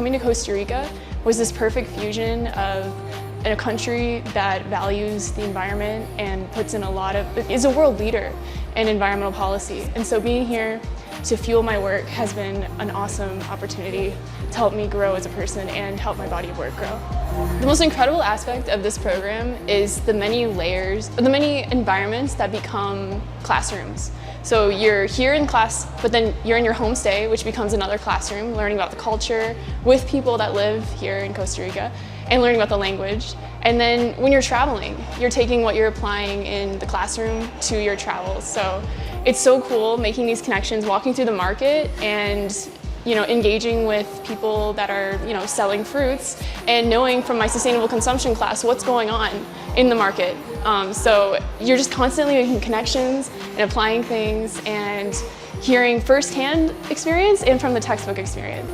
coming to Costa Rica was this perfect fusion of a country that values the environment and puts in is a world leader in environmental policy. And so being here to fuel my work has been an awesome opportunity to help me grow as a person and help my body of work grow. The most incredible aspect of this program is the many layers, the many environments that become classrooms. So you're here in class, but then you're in your homestay, which becomes another classroom, learning about the culture with people that live here in Costa Rica and learning about the language. And then when you're traveling, you're taking what you're applying in the classroom to your travels. So it's so cool making these connections, walking through the market and engaging with people that are selling fruits and knowing from my sustainable consumption class what's going on in the market. So you're just constantly making connections and applying things and hearing firsthand experience and from the textbook experience.